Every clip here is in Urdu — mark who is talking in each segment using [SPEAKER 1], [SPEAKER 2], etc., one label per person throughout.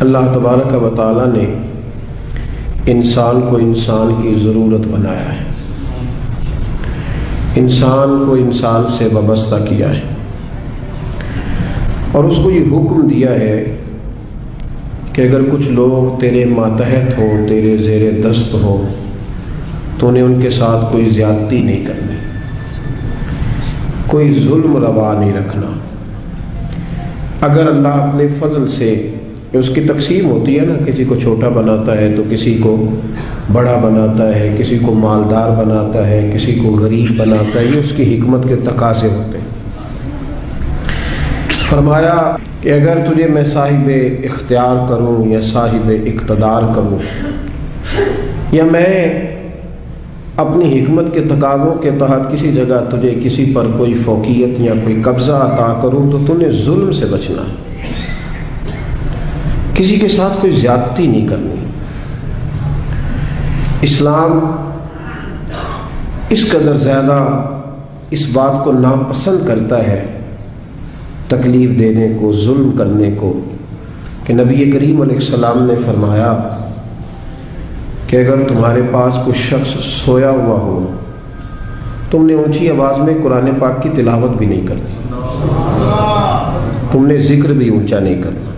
[SPEAKER 1] اللہ تبارک و تعالیٰ نے انسان کو انسان کی ضرورت بنایا ہے، انسان کو انسان سے وابستہ کیا ہے اور اس کو یہ حکم دیا ہے کہ اگر کچھ لوگ تیرے ماتحت ہوں، تیرے زیر دست ہوں، تو انہیں ان کے ساتھ کوئی زیادتی نہیں کرنی، کوئی ظلم روا نہیں رکھنا۔ اگر اللہ اپنے فضل سے، اس کی تقسیم ہوتی ہے نا، کسی کو چھوٹا بناتا ہے تو کسی کو بڑا بناتا ہے، کسی کو مالدار بناتا ہے، کسی کو غریب بناتا ہے، یہ اس کی حکمت کے تقاضے ہوتے ہیں۔ فرمایا کہ اگر تجھے میں صاحب اختیار کروں یا صاحب اقتدار کروں، یا میں اپنی حکمت کے تقاضوں کے تحت کسی جگہ تجھے کسی پر کوئی فوقیت یا کوئی قبضہ عطا کروں، تو تم نے ظلم سے بچنا ہے، کسی کے ساتھ کوئی زیادتی نہیں کرنی۔ اسلام اس قدر زیادہ اس بات کو ناپسند کرتا ہے، تکلیف دینے کو، ظلم کرنے کو، کہ نبی کریم علیہ السلام نے فرمایا کہ اگر تمہارے پاس کوئی شخص سویا ہوا ہو، تم نے اونچی آواز میں قرآن پاک کی تلاوت بھی نہیں کرنی، تم نے ذکر بھی اونچا نہیں کرنا،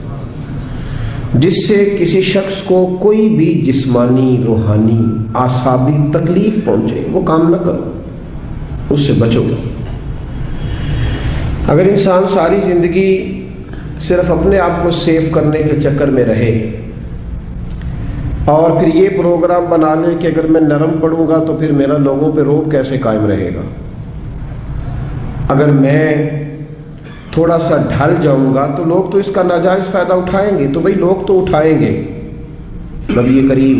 [SPEAKER 1] جس سے کسی شخص کو کوئی بھی جسمانی، روحانی، اعصابی تکلیف پہنچے، وہ کام نہ کرو، اس سے بچو۔ اگر انسان ساری زندگی صرف اپنے آپ کو سیف کرنے کے چکر میں رہے اور پھر یہ پروگرام بنا لے کہ اگر میں نرم پڑوں گا تو پھر میرا لوگوں پہ رعب کیسے قائم رہے گا، اگر میں تھوڑا سا ڈھل جاؤں گا تو لوگ تو اس کا ناجائز فائدہ اٹھائیں گے، تو بھئی لوگ تو اٹھائیں گے۔ نبی کریم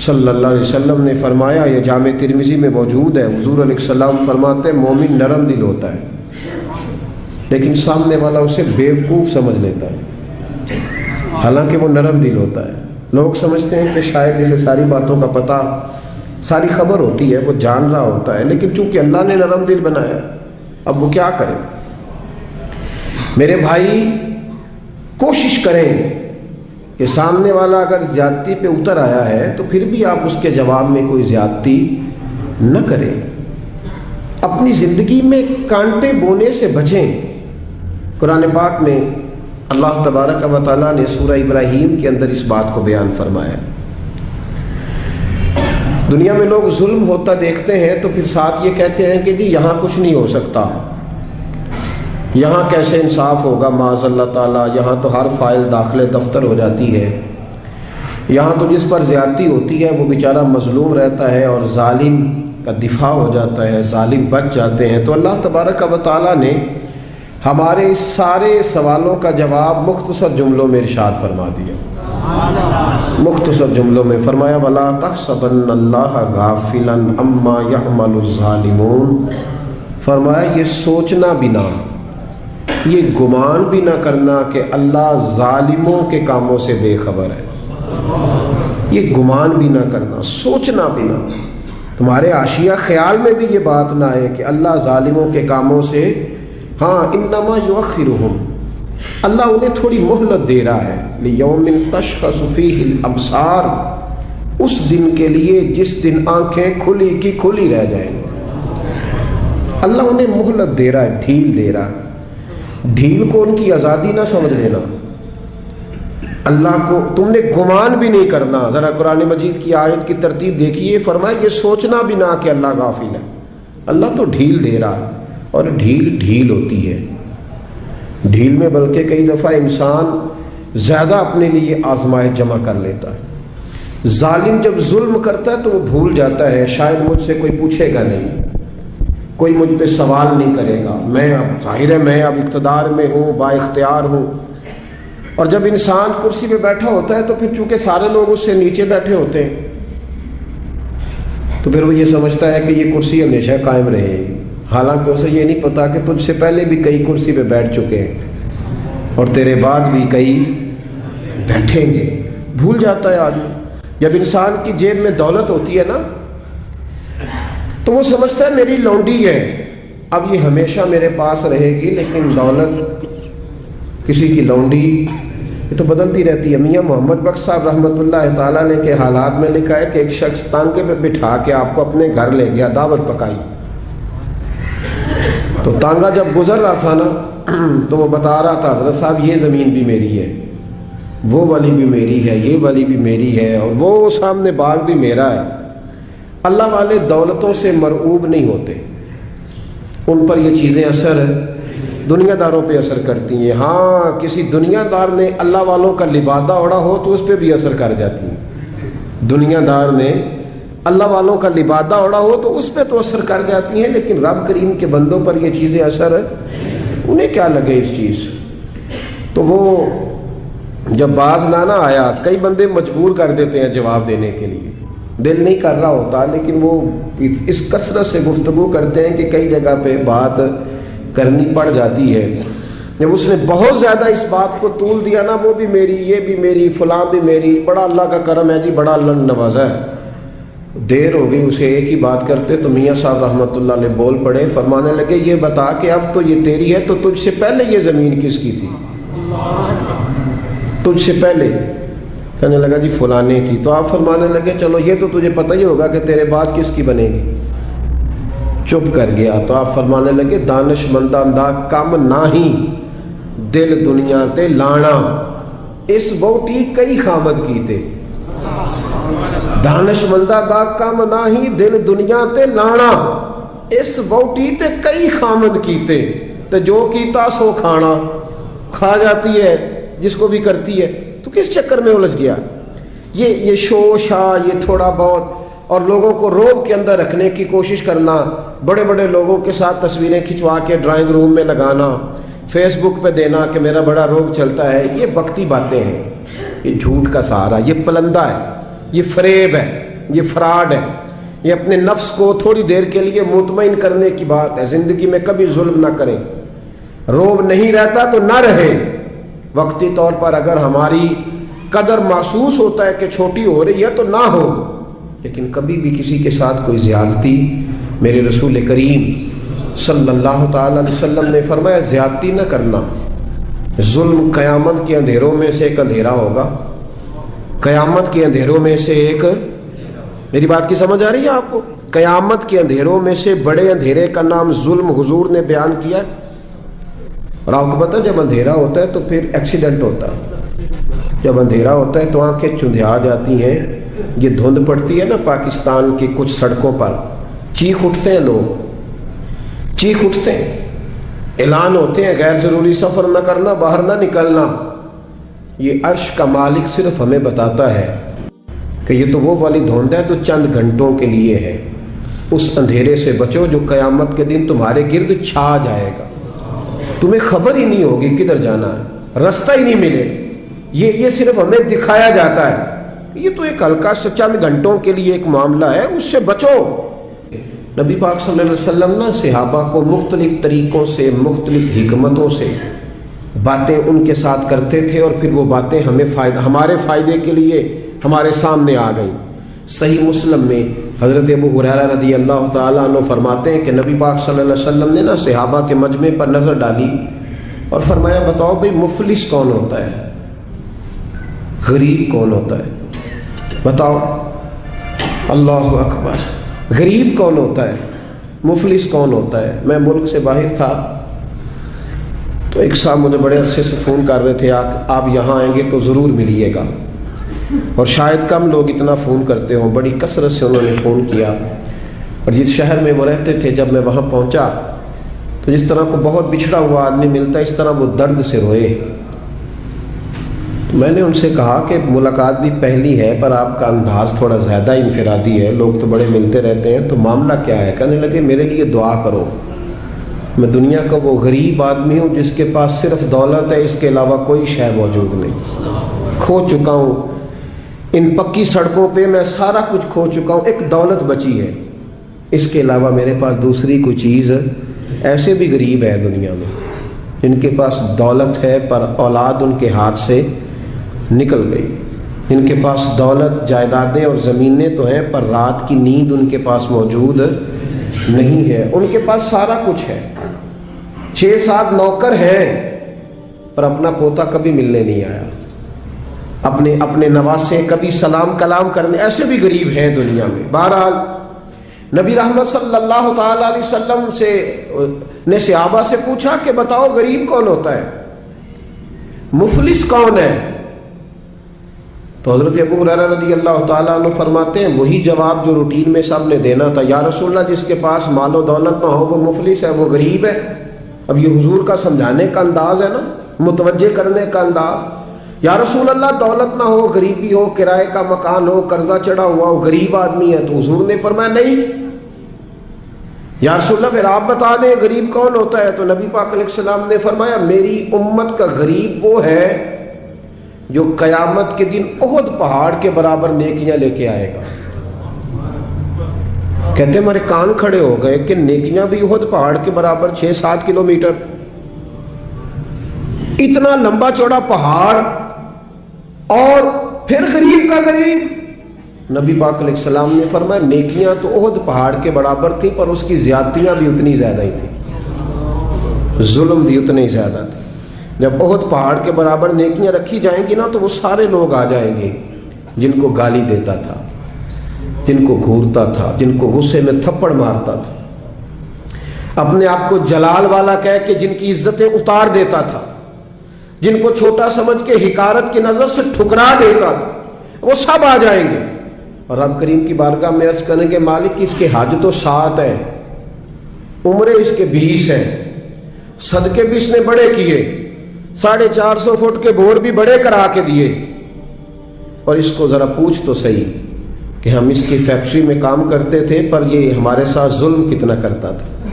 [SPEAKER 1] صلی اللہ علیہ وسلم نے فرمایا، یہ جامع ترمذی میں موجود ہے، حضور علیہ السلام فرماتے ہیں مومن نرم دل ہوتا ہے، لیکن سامنے والا اسے بیوقوف سمجھ لیتا ہے، حالانکہ وہ نرم دل ہوتا ہے۔ لوگ سمجھتے ہیں کہ شاید اسے ساری باتوں کا پتہ، ساری خبر ہوتی ہے، وہ جان رہا ہوتا ہے، لیکن چونکہ اللہ نے نرم دل بنایا، اب وہ کیا کرے؟ میرے بھائی کوشش کریں کہ سامنے والا اگر زیادتی پہ اتر آیا ہے تو پھر بھی آپ اس کے جواب میں کوئی زیادتی نہ کریں، اپنی زندگی میں کانٹے بونے سے بچیں۔ قرآن پاک میں اللہ تبارک و تعالیٰ نے سورہ ابراہیم کے اندر اس بات کو بیان فرمایا۔ دنیا میں لوگ ظلم ہوتا دیکھتے ہیں تو پھر ساتھ یہ کہتے ہیں کہ جی یہاں کچھ نہیں ہو سکتا، یہاں کیسے انصاف ہوگا، معاذ اللہ تعالیٰ، یہاں تو ہر فائل داخل دفتر ہو جاتی ہے، یہاں تو جس پر زیادتی ہوتی ہے وہ بیچارہ مظلوم رہتا ہے اور ظالم کا دفاع ہو جاتا ہے، ظالم بچ جاتے ہیں۔ تو اللہ تبارک و تعالیٰ نے ہمارے اس سارے سوالوں کا جواب مختصر جملوں میں ارشاد فرما دیا، مختصر جملوں میں فرمایا، وَلَا تَحْسَبَنَّ اللَّهَ غَافِلًا عَمَّا يَعْمَلُ الظَّالِمُونَ۔ فرمایا یہ سوچنا بھی نہ، یہ گمان بھی نہ کرنا کہ اللہ ظالموں کے کاموں سے بے خبر ہے، یہ گمان بھی نہ کرنا، سوچنا بھی نہ، تمہارے عاشیہ خیال میں بھی یہ بات نہ آئے کہ اللہ ظالموں کے کاموں سے، ہاں انما یؤخرہم، اللہ انہیں تھوڑی مہلت دے رہا ہے، لیوم تشخص فیہ الابصار، اس دن کے لیے جس دن آنکھیں کھلی کی کھلی رہ جائیں گی۔ اللہ انہیں مہلت دے رہا ہے، ڈھیل دے رہا ہے۔ ڈھیل کو ان کی آزادی نہ سمجھ لینا، اللہ کو تم نے گمان بھی نہیں کرنا۔ ذرا قرآن مجید کی آیت کی ترتیب دیکھیے، فرمایا یہ سوچنا بھی نہ کہ اللہ غافل ہے، اللہ تو ڈھیل دے رہا ہے، اور ڈھیل ہوتی ہے، ڈھیل میں بلکہ کئی دفعہ انسان زیادہ اپنے لیے آزمائش جمع کر لیتا ہے۔ ظالم جب ظلم کرتا ہے تو وہ بھول جاتا ہے شاید مجھ سے کوئی پوچھے گا نہیں، کوئی مجھ پہ سوال نہیں کرے گا، میں اب ظاہر ہے میں اب اقتدار میں ہوں، با اختیار ہوں۔ اور جب انسان کرسی پہ بیٹھا ہوتا ہے تو پھر چونکہ سارے لوگ اس سے نیچے بیٹھے ہوتے ہیں تو پھر وہ یہ سمجھتا ہے کہ یہ کرسی ہمیشہ قائم رہے گی، حالانکہ اسے یہ نہیں پتا کہ تجھ سے پہلے بھی کئی کرسی پہ بیٹھ چکے ہیں اور تیرے بعد بھی کئی بیٹھیں گے۔ بھول جاتا ہے آدمی۔ جب انسان کی جیب میں دولت ہوتی ہے نا تو وہ سمجھتا ہے میری لونڈی ہے، اب یہ ہمیشہ میرے پاس رہے گی، لیکن دولت کسی کی لونڈی یہ تو بدلتی رہتی ہے۔ میاں محمد بخش صاحب رحمۃ اللہ تعالیٰ علیہ کے حالات میں لکھا ہے کہ ایک شخص تانگے پہ بٹھا کے آپ کو اپنے گھر لے گیا، دعوت پکائی، تو تانگا جب گزر رہا تھا نا تو وہ بتا رہا تھا حضرت صاحب یہ زمین بھی میری ہے، وہ والی بھی میری ہے، یہ والی بھی میری ہے، اور وہ سامنے باغ بھی میرا ہے۔ اللہ والے دولتوں سے مرعوب نہیں ہوتے، ان پر یہ چیزیں اثر دنیا داروں پہ اثر کرتی ہیں۔ ہاں کسی دنیا دار نے اللہ والوں کا لبادہ اوڑا ہو تو اس پہ بھی اثر کر جاتی ہیں، دنیا دار نے اللہ والوں کا لبادہ اوڑا ہو تو اس پہ تو اثر کر جاتی ہیں، لیکن رب کریم کے بندوں پر یہ چیزیں اثر انہیں کیا لگے اس چیز۔ تو وہ جب باز نہ آیا، کئی بندے مجبور کر دیتے ہیں جواب دینے کے لیے، دل نہیں کر رہا ہوتا، لیکن وہ اس کثرت سے گفتگو کرتے ہیں کہ کئی جگہ پہ بات کرنی پڑ جاتی ہے۔ جب اس نے بہت زیادہ اس بات کو طول دیا نا، وہ بھی میری، یہ بھی میری، فلاں بھی میری، بڑا اللہ کا کرم ہے جی، بڑا اللہ نے نوازا ہے، دیر ہو گئی اسے ایک ہی بات کرتے تو میاں صاحب رحمۃ اللہ علیہ بول پڑے، فرمانے لگے یہ بتا کہ اب تو یہ تیری ہے، تو تجھ سے پہلے یہ زمین کس کی تھی؟ تجھ سے پہلے؟ کہنے لگا جی فلانے کی۔ تو آپ فرمانے لگے چلو یہ تو تجھے پتہ ہی ہوگا کہ تیرے بعد کس کی بنے گی۔ چپ کر گیا۔ تو آپ فرمانے لگے دانش مندہ دا کم نہ ہی دل دنیا تے لانا، اس ووٹی کئی خامد کیتے۔ دانش مندہ دا کم نہ ہی دل دنیا تے لانا، اس ووٹی تے کئی خامد کیتے۔ تو جو کیتا سو کھانا، کھا جاتی ہے جس کو بھی کرتی ہے، تو کس چکر میں الجھ گیا؟ یہ شو شا، یہ تھوڑا بہت، اور لوگوں کو روب کے اندر رکھنے کی کوشش کرنا، بڑے بڑے لوگوں کے ساتھ تصویریں کھنچوا کے ڈرائنگ روم میں لگانا، فیس بک پہ دینا کہ میرا بڑا روب چلتا ہے، یہ وقتی باتیں ہیں، یہ جھوٹ کا سہارا، یہ پلندہ ہے، یہ فریب ہے، یہ فراڈ ہے، یہ اپنے نفس کو تھوڑی دیر کے لیے مطمئن کرنے کی بات ہے۔ زندگی میں کبھی ظلم نہ کریں، روب نہیں رہتا تو نہ رہے۔ وقتی طور پر اگر ہماری قدر محسوس ہوتا ہے کہ چھوٹی ہو رہی ہے تو نہ ہو، لیکن کبھی بھی کسی کے ساتھ کوئی زیادتی، میرے رسول کریم صلی اللہ تعالی علیہ وسلم نے فرمایا زیادتی نہ کرنا۔ ظلم قیامت کے اندھیروں میں سے ایک اندھیرا ہوگا، قیامت کے اندھیروں میں سے ایک، میری بات کی سمجھ آ رہی ہے آپ کو؟ قیامت کے اندھیروں میں سے بڑے اندھیرے کا نام ظلم حضور نے بیان کیا۔ اور آپ کو پتہ جب اندھیرا ہوتا ہے تو پھر ایکسیڈنٹ ہوتا ہے، جب اندھیرا ہوتا ہے تو آنکھیں چندھیا جاتی ہیں، یہ دھند پڑتی ہے نا پاکستان کی کچھ سڑکوں پر، چیخ اٹھتے ہیں لوگ، چیخ اٹھتے ہیں، اعلان ہوتے ہیں غیر ضروری سفر نہ کرنا، باہر نہ نکلنا۔ یہ عرش کا مالک صرف ہمیں بتاتا ہے کہ یہ تو وہ والی دھند ہے تو چند گھنٹوں کے لیے ہے، اس اندھیرے سے بچو جو قیامت کے دن تمہارے گرد چھا جائے گا، تمہیں خبر ہی نہیں ہوگی کدھر جانا ہے، راستہ ہی نہیں ملے۔ یہ صرف ہمیں دکھایا جاتا ہے، یہ تو ایک ہلکا سا چند گھنٹوں کے لیے ایک معاملہ ہے، اس سے بچو۔ نبی پاک صلی اللہ علیہ وسلم نے صحابہ کو مختلف طریقوں سے، مختلف حکمتوں سے باتیں ان کے ساتھ کرتے تھے، اور پھر وہ باتیں ہمارے فائدے کے لیے ہمارے سامنے آ گئیں۔ صحیح مسلم میں حضرت ابو ہریرہ رضی اللہ تعالیٰ عنہ فرماتے ہیں کہ نبی پاک صلی اللہ علیہ وسلم نے نا صحابہ کے مجمع پر نظر ڈالی اور فرمایا بتاؤ بھئی مفلس کون ہوتا ہے، غریب کون ہوتا ہے؟ بتاؤ، اللہ اکبر، غریب کون ہوتا ہے، مفلس کون ہوتا ہے؟ میں ملک سے باہر تھا تو ایک صاحب مجھے بڑے عرصے سے فون کر رہے تھے آپ یہاں آئیں گے تو ضرور ملیے گا، اور شاید کم لوگ اتنا فون کرتے ہوں، بڑی کثرت سے انہوں نے فون کیا۔ اور جس شہر میں وہ رہتے تھے جب میں وہاں پہنچا تو جس طرح کو بہت بچھڑا ہوا آدمی ملتا ہے اس طرح وہ درد سے روئے۔ میں نے ان سے کہا کہ ملاقات بھی پہلی ہے پر آپ کا انداز تھوڑا زیادہ انفرادی ہے، لوگ تو بڑے ملتے رہتے ہیں، تو معاملہ کیا ہے؟ کہنے لگے میرے لیے دعا کرو، میں دنیا کا وہ غریب آدمی ہوں جس کے پاس صرف دولت ہے، اس کے علاوہ کوئی شے موجود نہیں، کھو چکا ہوں، ان پکی سڑکوں پہ میں سارا کچھ کھو چکا ہوں، ایک دولت بچی ہے، اس کے علاوہ میرے پاس دوسری کوئی چیز۔ ایسے بھی غریب ہے دنیا میں جن کے پاس دولت ہے پر اولاد ان کے ہاتھ سے نکل گئی، جن کے پاس دولت، جائیدادیں اور زمینیں تو ہیں پر رات کی نیند ان کے پاس موجود نہیں ہے۔ ان کے پاس سارا کچھ ہے، 6-7 نوکر ہیں پر اپنا پوتا کبھی ملنے نہیں آیا، اپنے نواسے کبھی سلام کلام کرنے، ایسے بھی غریب ہیں دنیا میں۔ بہرحال نبی رحمت صلی اللہ تعالی علیہ وسلم نے صحابہ سے پوچھا کہ بتاؤ غریب کون ہوتا ہے، مفلس کون ہے؟ تو حضرت ابو ہریرہ رضی اللہ تعالیٰ عنہ فرماتے ہیں وہی جواب جو روٹین میں سب نے دینا تھا، یا رسول اللہ جس کے پاس مال و دولت نہ ہو وہ مفلس ہے، وہ غریب ہے۔ اب یہ حضور کا سمجھانے کا انداز ہے نا، متوجہ کرنے کا انداز۔ یا رسول اللہ دولت نہ ہو، غریبی ہو، کرائے کا مکان ہو، قرضہ چڑھا ہوا ہو، غریب آدمی ہے، تو حضور نے فرمایا نہیں۔ یا رسول اللہ پھر آپ بتا دیں غریب کون ہوتا ہے؟ تو نبی پاک علیہ السلام نے فرمایا میری امت کا غریب وہ ہے جو قیامت کے دن احد پہاڑ کے برابر نیکیاں لے کے آئے گا۔ کہتے ہمارے کان کھڑے ہو گئے کہ نیکیاں بھی احد پہاڑ کے برابر 6-7 کلومیٹر، اتنا لمبا چوڑا پہاڑ، اور پھر غریب کا غریب۔ نبی پاک علیہ السلام نے فرمایا نیکیاں تو احد پہاڑ کے برابر تھیں، پر اس کی زیادتیاں بھی اتنی زیادہ ہی تھیں، ظلم بھی اتنے ہی زیادہ تھے۔ جب احد پہاڑ کے برابر نیکیاں رکھی جائیں گی نا تو وہ سارے لوگ آ جائیں گے جن کو گالی دیتا تھا، جن کو گھورتا تھا، جن کو غصے میں تھپڑ مارتا تھا، اپنے آپ کو جلال والا کہہ کے جن کی عزتیں اتار دیتا تھا، جن کو چھوٹا سمجھ کے حقارت کی نظر سے ٹھکرا دیتا تھا، وہ سب آ جائیں گے اور رب کریم کی بارگاہ میں عرض کریں گے مالک اس کے حج تو 7 ہے، عمرے اس کے 20 ہے، صدقے بھی اس نے بڑے کیے، 450 فٹ کے بور بھی بڑے کرا کے دیے، اور اس کو ذرا پوچھ تو صحیح کہ ہم اس کی فیکٹری میں کام کرتے تھے پر یہ ہمارے ساتھ ظلم کتنا کرتا تھا،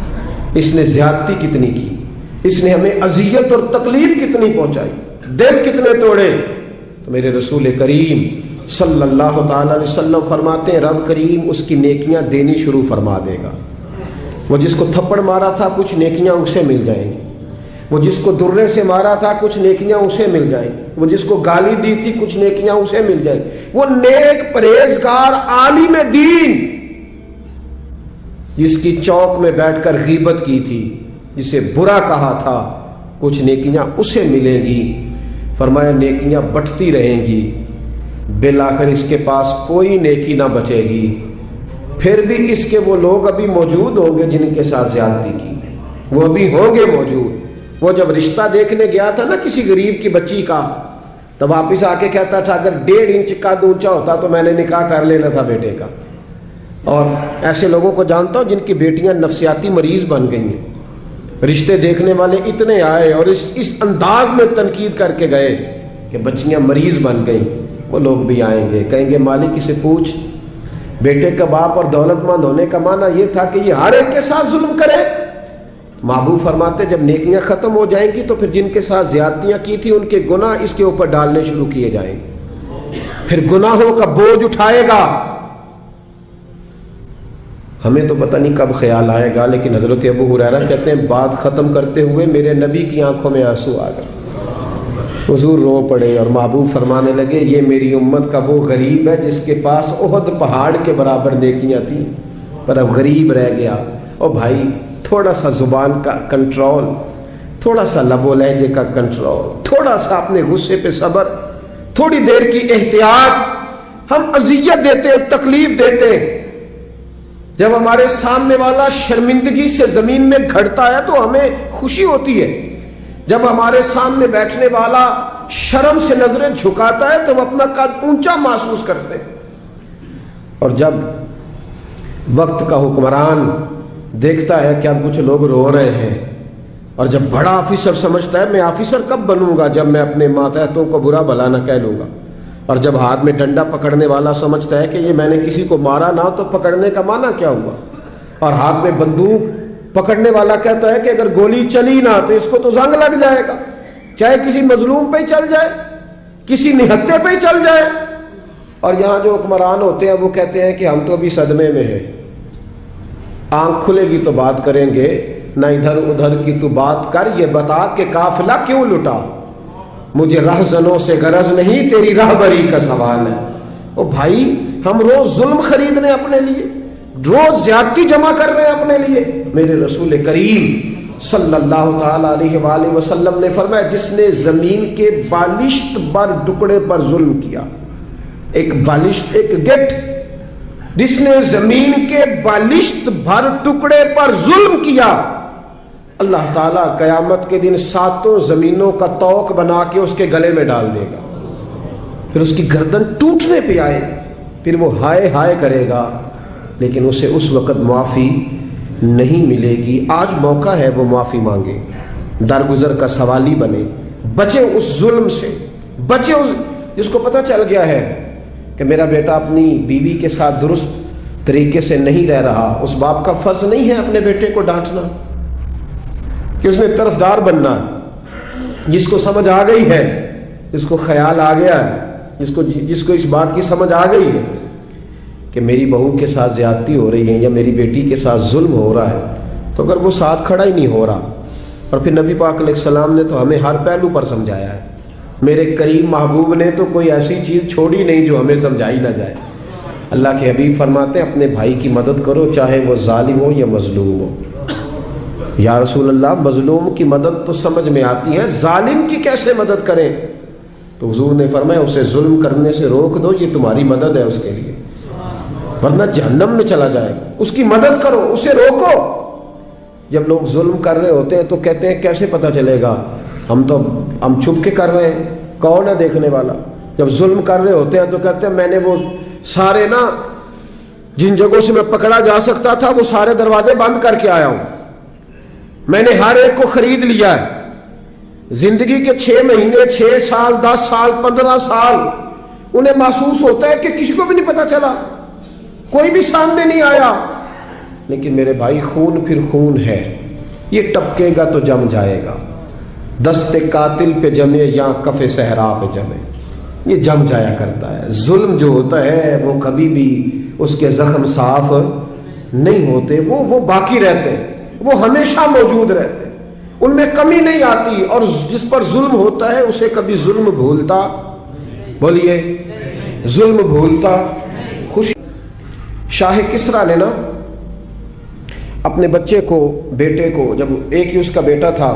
[SPEAKER 1] اس نے زیادتی کتنی کی، اس نے ہمیں اذیت اور تکلیف کتنی پہنچائی، دل کتنے توڑے۔ تو میرے رسول کریم صلی اللہ تعالی علیہ وسلم فرماتے ہیں رب کریم اس کی نیکیاں دینی شروع فرما دے گا۔ وہ جس کو تھپڑ مارا تھا کچھ نیکیاں اسے مل جائیں گی، وہ جس کو درے سے مارا تھا کچھ نیکیاں اسے مل جائیں گی، وہ جس کو گالی دی تھی کچھ نیکیاں اسے مل جائیں گی، وہ نیک پرہیزگار عالم دین جس کی چوک میں بیٹھ کر غیبت کی تھی، جسے برا کہا تھا، کچھ نیکیاں اسے ملیں گی۔ فرمایا نیکیاں بٹتی رہیں گی، بالآخر اس کے پاس کوئی نیکی نہ بچے گی، پھر بھی اس کے وہ لوگ ابھی موجود ہوں گے جن کے ساتھ زیادتی کی، وہ ابھی ہوں گے موجود۔ وہ جب رشتہ دیکھنے گیا تھا نا کسی غریب کی بچی کا، تو واپس آ کے کہتا تھا اگر 1.5 انچ قد اونچا ہوتا تو میں نے نکاح کر لینا تھا بیٹے کا۔ اور ایسے لوگوں کو جانتا ہوں جن کی بیٹیاں نفسیاتی مریض بن گئی ہیں، رشتے دیکھنے والے اتنے آئے اور اس انداز میں تنقید کر کے گئے کہ بچیاں مریض بن گئیں۔ وہ لوگ بھی آئیں گے کہیں گے مالک اسے پوچھ، بیٹے کا باپ اور دولت مند ہونے کا معنی یہ تھا کہ یہ ہر ایک کے ساتھ ظلم کرے؟ محبوب فرماتے جب نیکیاں ختم ہو جائیں گی تو پھر جن کے ساتھ زیادتیاں کی تھی ان کے گناہ اس کے اوپر ڈالنے شروع کیے جائیں گے، پھر گناہوں کا بوجھ اٹھائے گا۔ ہمیں تو پتہ نہیں کب خیال آئے گا، لیکن حضرت ابو ہریرہ کہتے ہیں بات ختم کرتے ہوئے میرے نبی کی آنکھوں میں آنسو آ گئے، حضور رو پڑے اور محبوب فرمانے لگے یہ میری امت کا وہ غریب ہے جس کے پاس احد پہاڑ کے برابر نیکیاں تھیں پر اب غریب رہ گیا۔ اور بھائی تھوڑا سا زبان کا کنٹرول، تھوڑا سا لب و لہجے کا کنٹرول، تھوڑا سا اپنے غصے پہ صبر، تھوڑی دیر کی احتیاط۔ ہم اذیت دیتے ہیں، تکلیف دیتے ہیں، جب ہمارے سامنے والا شرمندگی سے زمین میں گھڑتا ہے تو ہمیں خوشی ہوتی ہے، جب ہمارے سامنے بیٹھنے والا شرم سے نظریں جھکاتا ہے تو ہم اپنا قد اونچا محسوس کرتے ہیں، اور جب وقت کا حکمران دیکھتا ہے کہ اب کچھ لوگ رو رہے ہیں، اور جب بڑا آفیسر سمجھتا ہے میں آفیسر کب بنوں گا جب میں اپنے ماتحتوں کو برا بھلا نہ کہہ لوں گا، اور جب ہاتھ میں ڈنڈا پکڑنے والا سمجھتا ہے کہ یہ میں نے کسی کو مارا نہ تو پکڑنے کا معنی کیا ہوا، اور ہاتھ میں بندوق پکڑنے والا کہتا ہے کہ اگر گولی چلی نہ تو اس کو تو زنگ لگ جائے گا، چاہے کسی مظلوم پہ چل جائے، کسی نہتے پہ چل جائے۔ اور یہاں جو حکمران ہوتے ہیں وہ کہتے ہیں کہ ہم تو ابھی صدمے میں ہیں، آنکھ کھلے گی تو بات کریں گے، نہ ادھر ادھر کی تو بات کر، یہ بتا کہ قافلہ کیوں لٹا، مجھے رہزنوں سے غرض نہیں تیری راہبری کا سوال ہے۔ او بھائی ہم روز ظلم خریدنے اپنے لیے، روز زیادتی جمع کر رہے ہیں اپنے لیے۔ میرے رسول کریم صلی اللہ تعالی علیہ وآلہ وسلم نے فرمایا جس نے زمین کے بالشت بر ٹکڑے پر ظلم کیا، ایک بالشت، ایک گٹ، جس نے زمین کے بالشت بھر ٹکڑے پر ظلم کیا، اللہ تعالیٰ قیامت کے دن 7 زمینوں کا توق بنا کے اس کے گلے میں ڈال دے گا، پھر اس کی گردن ٹوٹنے پہ آئے، پھر وہ ہائے ہائے کرے گا، لیکن اسے اس وقت معافی نہیں ملے گی۔ آج موقع ہے وہ معافی مانگے، درگزر کا سوالی بنے، بچے اس ظلم سے، بچے اس جس کو پتہ چل گیا ہے کہ میرا بیٹا اپنی بیوی کے ساتھ درست طریقے سے نہیں رہ رہا، اس باپ کا فرض نہیں ہے اپنے بیٹے کو ڈانٹنا کہ اس نے طرفدار بننا۔ جس کو سمجھ آ گئی ہے، جس کو خیال آ گیا ہے، جس کو اس بات کی سمجھ آ گئی ہے کہ میری بہو کے ساتھ زیادتی ہو رہی ہے یا میری بیٹی کے ساتھ ظلم ہو رہا ہے، تو اگر وہ ساتھ کھڑا ہی نہیں ہو رہا، اور پھر نبی پاک علیہ السلام نے تو ہمیں ہر پہلو پر سمجھایا ہے، میرے کریم محبوب نے تو کوئی ایسی چیز چھوڑی نہیں جو ہمیں سمجھائی نہ جائے۔ اللہ کے حبیب فرماتے ہیں اپنے بھائی کی مدد کرو چاہے وہ ظالم ہو یا مظلوم ہو۔ یا رسول اللہ مظلوم کی مدد تو سمجھ میں آتی ہے، ظالم کی کیسے مدد کریں؟ تو حضور نے فرمایا اسے ظلم کرنے سے روک دو، یہ تمہاری مدد ہے اس کے لیے، ورنہ جہنم میں چلا جائے گا۔ اس کی مدد کرو، اسے روکو۔ جب لوگ ظلم کر رہے ہوتے ہیں تو کہتے ہیں کیسے پتہ چلے گا، ہم چھپ کے کر رہے ہیں، کون ہے دیکھنے والا؟ جب ظلم کر رہے ہوتے ہیں تو کہتے ہیں میں نے وہ سارے جن جگہوں سے میں پکڑا جا سکتا تھا وہ سارے دروازے بند کر کے آیا ہوں، میں نے ہر ایک کو خرید لیا ہے۔ زندگی کے 6 مہینے، 6 سال، 10 سال، 15 سال انہیں محسوس ہوتا ہے کہ کسی کو بھی نہیں پتا چلا، کوئی بھی سامنے نہیں آیا، لیکن میرے بھائی خون پھر خون ہے، یہ ٹپکے گا تو جم جائے گا، دست قاتل پہ جمے یا کف صحرا پہ جمے، یہ جم جایا کرتا ہے۔ ظلم جو ہوتا ہے وہ کبھی بھی اس کے زخم صاف نہیں ہوتے، وہ باقی رہتے ہیں، وہ ہمیشہ موجود رہتے ہیں، ان میں کمی نہیں آتی، اور جس پر ظلم ہوتا ہے اسے کبھی ظلم بھولتا، بولیے ظلم بھولتا خوشی۔ شاہ کسریٰ نے اپنے بچے کو، بیٹے کو، جب ایک ہی اس کا بیٹا تھا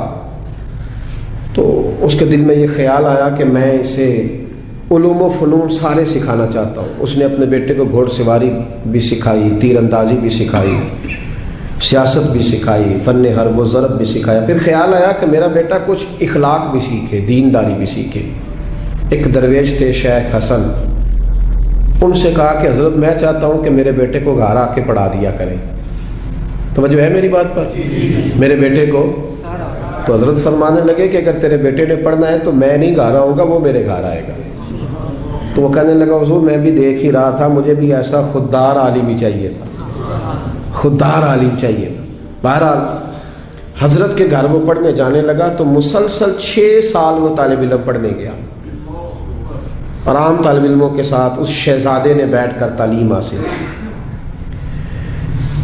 [SPEAKER 1] تو اس کے دل میں یہ خیال آیا کہ میں اسے علوم و فنون سارے سکھانا چاہتا ہوں۔ اس نے اپنے بیٹے کو گھوڑ سواری بھی سکھائی، تیر اندازی بھی سکھائی، سیاست بھی سکھائی، فن حرب و ضرب بھی سکھایا۔ پھر خیال آیا کہ میرا بیٹا کچھ اخلاق بھی سیکھے، دینداری بھی سیکھے۔ ایک درویش تھے شیخ حسن، ان سے کہا کہ حضرت میں چاہتا ہوں کہ میرے بیٹے کو گھر آ کے پڑھا دیا کریں۔ توجہ ہے میری بات پر؟ میرے بیٹے کو تو حضرت فرمانے لگے کہ اگر تیرے بیٹے نے پڑھنا ہے تو میں نہیں گھر آؤں گا، وہ میرے گھر آئے گا۔ تو وہ کہنے لگا حضور میں بھی دیکھ ہی رہا تھا، مجھے بھی ایسا خوددار عالم ہی چاہیے تھا، خوددار عالم چاہیے تھا۔ بہرحال حضرت کے گھر وہ پڑھنے جانے لگا تو مسلسل 6 سال وہ طالب علم پڑھنے گیا، اور عام طالب علموں کے ساتھ اس شہزادے نے بیٹھ کر تعلیم حاصل کی۔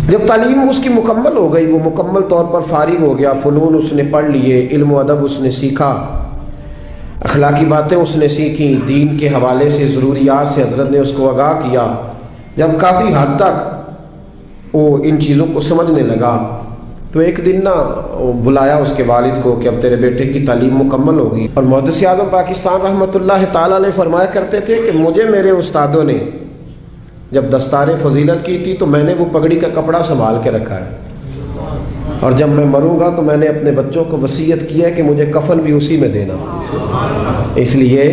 [SPEAKER 1] جب تعلیم اس کی مکمل ہو گئی، وہ مکمل طور پر فارغ ہو گیا، فنون اس نے پڑھ لیے، علم و ادب اس نے سیکھا، اخلاقی باتیں اس نے سیکھی، دین کے حوالے سے ضروریات سے حضرت نے اس کو آگاہ کیا۔ جب کافی حد تک وہ ان چیزوں کو سمجھنے لگا تو ایک دن بلایا اس کے والد کو کہ اب تیرے بیٹے کی تعلیم مکمل ہوگی۔ اور محدث اعظم پاکستان رحمۃ اللہ تعالی علیہ فرمایا کرتے تھے کہ مجھے میرے استادوں نے جب دستار فضیلت کی تھی تو میں نے وہ پگڑی کا کپڑا سنبھال کے رکھا ہے، اور جب میں مروں گا تو میں نے اپنے بچوں کو وصیت کی ہے کہ مجھے کفن بھی اسی میں دینا، اس لیے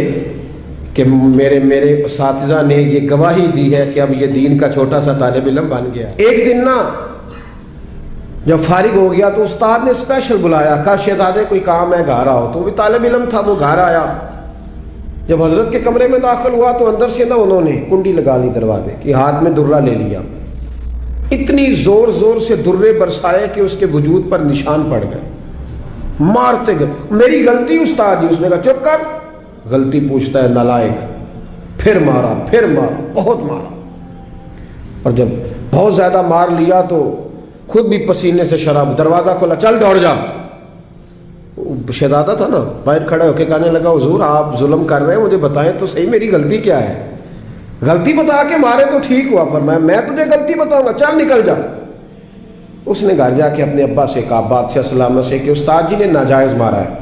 [SPEAKER 1] کہ میرے اساتذہ نے یہ گواہی دی ہے کہ اب یہ دین کا چھوٹا سا طالب علم بن گیا۔ ایک دن جب فارغ ہو گیا تو استاد نے اسپیشل بلایا، کہا شہزادے کوئی کام ہے گھر آؤ، تو وہ بھی طالب علم تھا، وہ گھر آیا۔ جب حضرت کے کمرے میں داخل ہوا تو اندر سے انہوں نے کنڈی لگا لی دروازے کی، ہاتھ میں درہ لے لیا، اتنی زور زور سے درے برسائے کہ اس کے وجود پر نشان پڑ گئے، مارتے گئے۔ میری غلطی استاد جی، اس نے کہا چپ کر، غلطی پوچھتا ہے نالائق۔ پھر مارا، بہت مارا، اور جب بہت زیادہ مار لیا تو خود بھی پسینے سے شراب، دروازہ کھولا، چل دوڑ جا۔ شہزادہ تھا باہر کھڑا ہو کے کہنے لگا حضور آپ ظلم کر رہے ہیں، مجھے بتائیں تو صحیح میری غلطی کیا ہے؟ غلطی بتا کے مارے تو ٹھیک ہوا، فرمایا میں تجھے غلطی بتاؤں گا، چل نکل جا۔ اس نے گھر جا کے اپنے ابا سے کہا، بادشاہ سلامت سے، کہ استاد جی نے ناجائز مارا ہے۔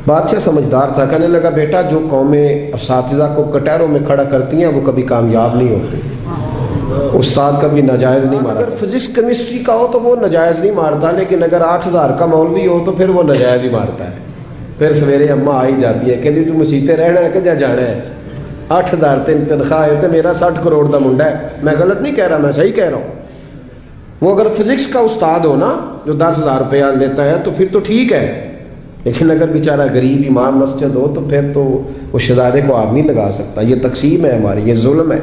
[SPEAKER 1] بادشاہ سمجھدار تھا، کہنے لگا بیٹا جو قومیں اساتذہ کو کٹہروں میں کھڑا کرتی ہیں وہ کبھی کامیاب نہیں ہوتی۔ استاد کبھی ناجائز نہیں مارا۔ اگر فزکس کیمسٹری کا ہو تو وہ ناجائز نہیں مارتا، لیکن اگر 8,000 کا مولوی ہو تو پھر وہ ناجائز ہی مارتا ہے۔ پھر سویرے اماں آئی جاتی ہے، کہتی تو مسیتے رہنا ہے کہ جا جانا ہے؟ 8,000 تنخواہ ہے تو میرا 60 کروڑ کا منڈا ہے۔ میں غلط نہیں کہہ رہا، میں صحیح کہہ رہا ہوں۔ وہ اگر فزکس کا استاد ہو نا جو 10,000 روپیہ لیتا ہے تو پھر تو ٹھیک ہے، لیکن اگر بیچارہ غریب امام مسجد ہو تو پھر تو وہ شہزادے کو آگ نہیں لگا سکتا۔ یہ تقسیم ہے ہماری، یہ ظلم ہے۔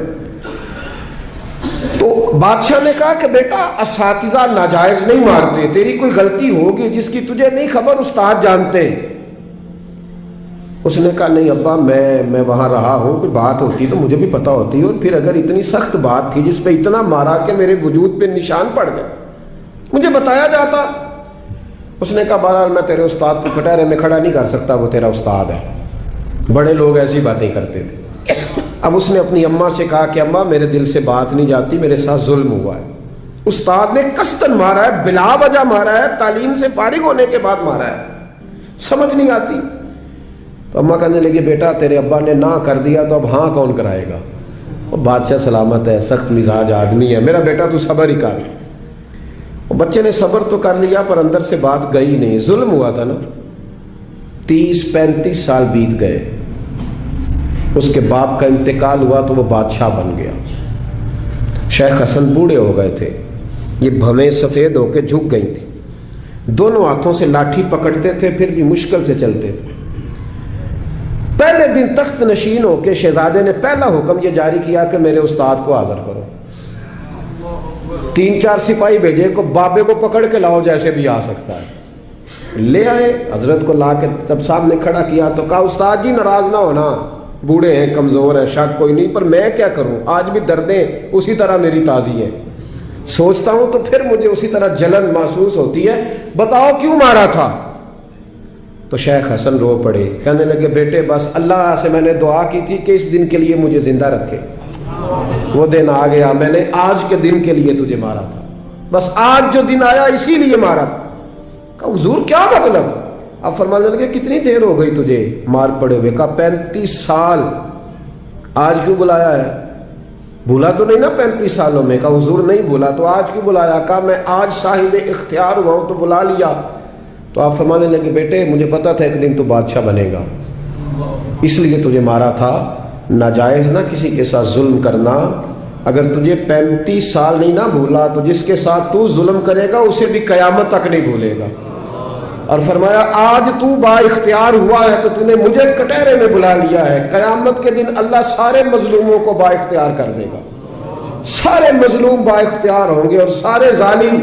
[SPEAKER 1] تو بادشاہ نے کہا کہ بیٹا اساتذہ ناجائز نہیں مارتے، تیری کوئی غلطی ہوگی جس کی تجھے نہیں خبر، استاد جانتے۔ اس نے کہا نہیں ابا، میں وہاں رہا ہوں، کوئی بات ہوتی تو مجھے بھی پتہ ہوتی، اور پھر اگر اتنی سخت بات تھی جس پہ اتنا مارا کہ میرے وجود پہ نشان پڑ گئے، مجھے بتایا جاتا۔ اس نے کہا بہرحال میں تیرے استاد کو کٹہرے میں کھڑا نہیں کر سکتا، وہ تیرا استاد ہے۔ بڑے لوگ ایسی باتیں کرتے تھے۔ اب اس نے اپنی اماں سے کہا کہ اماں میرے دل سے بات نہیں جاتی، میرے ساتھ ظلم ہوا ہے، استاد نے قصداً مارا ہے، بلا وجہ مارا ہے، تعلیم سے فارغ ہونے کے بعد مارا ہے، سمجھ نہیں آتی۔ تو اماں کہنے لگی بیٹا تیرے ابا نے نہ کر دیا تو اب ہاں کون کرائے گا؟ اور بادشاہ سلامت ہے، سخت مزاج آدمی ہے، میرا بیٹا تو صبر ہی کر۔ بچے نے صبر تو کر لیا پر اندر سے بات گئی نہیں، ظلم ہوا تھا نا۔ 30-35 سال بیت گئے، اس کے باپ کا انتقال ہوا تو وہ بادشاہ بن گیا۔ شیخ حسن بوڑھے ہو گئے تھے، یہ بھویں سفید ہو کے جھک گئی تھی، دونوں ہاتھوں سے لاٹھی پکڑتے تھے پھر بھی مشکل سے چلتے تھے۔ پہلے دن تخت نشین ہو کے شہزادے نے پہلا حکم یہ جاری کیا کہ میرے استاد کو حاضر کرو۔ 3-4 سپاہی بھیجے کو بابے کو پکڑ کے لاؤ، جیسے بھی آ سکتا ہے۔ لے آئے، حضرت کو لا کے تب صاحب نے کھڑا کیا تو کہا استاد جی ناراض نہ ہونا، بوڑھے ہیں کمزور ہیں، شک کوئی نہیں، پر میں کیا کروں، آج بھی دردیں اسی طرح میری تازی ہیں، سوچتا ہوں تو پھر مجھے اسی طرح جلن محسوس ہوتی ہے، بتاؤ کیوں مارا تھا؟ تو شیخ حسن رو پڑے، کہنے لگے بیٹے بس اللہ سے میں نے دعا کی تھی کہ اس دن کے لیے مجھے زندہ رکھے، وہ دن آ گیا، میں نے آج کے دن کے لیے تجھے مارا تھا، بس آج جو دن آیا اسی لیے مارا۔ کہا حضور کیا مطلب؟ اب فرمانے لگے کتنی دیر ہو گئی تجھے مار پڑے ہوئے؟ کہا 35 سال۔ آج کیوں بلایا ہے؟ بھولا تو نہیں نا 35 سالوں میں؟ کہا حضور نہیں بھولا، تو آج کیوں بلایا؟ کہا میں آج صاحب اختیار ہوا ہوں تو بلا لیا۔ تو آپ فرمانے لگے بیٹے مجھے پتا تھا ایک دن تو بادشاہ بنے گا، اس لیے تجھے مارا تھا۔ ناجائز نہ کسی کے ساتھ ظلم کرنا، اگر تجھے 35 سال نہیں نہ بھولا تو جس کے ساتھ تو ظلم کرے گا اسے بھی قیامت تک نہیں بھولے گا۔ اور فرمایا آج تو با اختیار ہوا ہے تو تو نے مجھے کٹہرے میں بلا لیا ہے، قیامت کے دن اللہ سارے مظلوموں کو با اختیار کر دے گا، سارے مظلوم با اختیار ہوں گے اور سارے ظالم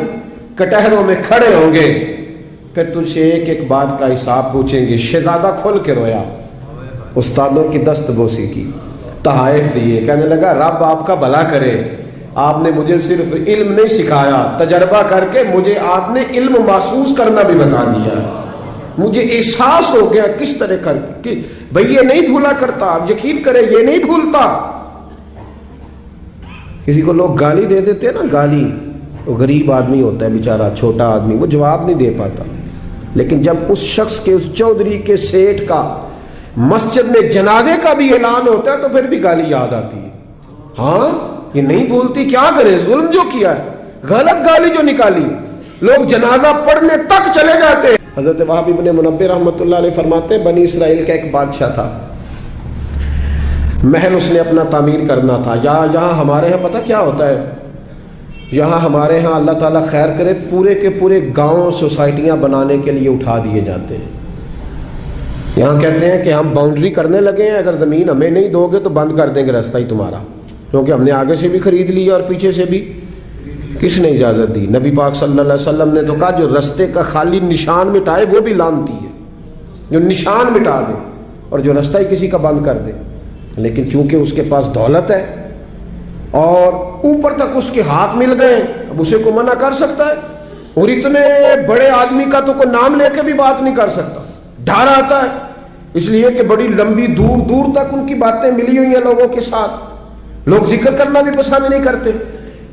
[SPEAKER 1] کٹہروں میں کھڑے ہوں گے، پھر تجھ سے ایک ایک بات کا حساب پوچھیں گے۔ شہزادہ کھل کے رویا، استادوں کی دست بوسی کی، تحائف دیے، کہنے لگا رب آپ کا بھلا کرے، آپ نے مجھے صرف علم نہیں سکھایا، تجربہ کر کے مجھے آپ نے علم محسوس کرنا بھی بتا دیا، مجھے احساس ہو گیا کس طرح کر کہ بھئی یہ نہیں بھولا کرتا، آپ یقین کریں یہ نہیں بھولتا۔ کسی کو لوگ گالی دے دیتے ہیں نا، گالی، وہ غریب آدمی ہوتا ہے بیچارہ، چھوٹا آدمی، وہ جواب نہیں دے پاتا، لیکن جب اس شخص کے، اس چودھری کے، سیٹ کا مسجد میں جنازے کا بھی اعلان ہوتا ہے تو پھر بھی گالی یاد آتی ہے۔ ہاں یہ نہیں بھولتی، کیا کرے، ظلم جو کیا ہے، غلط گالی جو نکالی، لوگ جنازہ پڑھنے تک چلے جاتے ہیں۔ حضرت وہاب ابن منبہ رحمۃ اللہ علیہ فرماتے ہیں بنی اسرائیل کا ایک بادشاہ تھا، محل اس نے اپنا تعمیر کرنا تھا۔ یہاں ہمارے ہاں پتہ کیا ہوتا ہے، یہاں ہمارے ہاں اللہ تعالیٰ خیر کرے پورے کے پورے گاؤں سوسائٹیاں بنانے کے لیے اٹھا دیے جاتے ہیں۔ یہاں کہتے ہیں کہ ہم باؤنڈری کرنے لگے ہیں، اگر زمین ہمیں نہیں دو گے تو بند کر دیں گے راستہ ہی تمہارا، کیونکہ ہم نے آگے سے بھی خرید لیا اور پیچھے سے بھی۔ کس نے اجازت دی؟ نبی پاک صلی اللہ علیہ وسلم نے تو کہا جو رستے کا خالی نشان مٹائے وہ بھی لعنتی ہے، جو نشان مٹا دے اور جو رستہ ہی کسی کا بند کر دے۔ لیکن چونکہ اس کے پاس دولت ہے اور اوپر تک اس کے ہاتھ مل گئے، اب اسے کو منع کر سکتا ہے؟ اور اتنے بڑے آدمی کا تو کوئی نام لے کے بھی بات نہیں کر سکتا، ڈر آتا ہے، اس لیے کہ بڑی لمبی دور دور تک ان کی باتیں ملی ہوئی ہیں لوگوں کے ساتھ، لوگ ذکر کرنا بھی پسند نہیں کرتے۔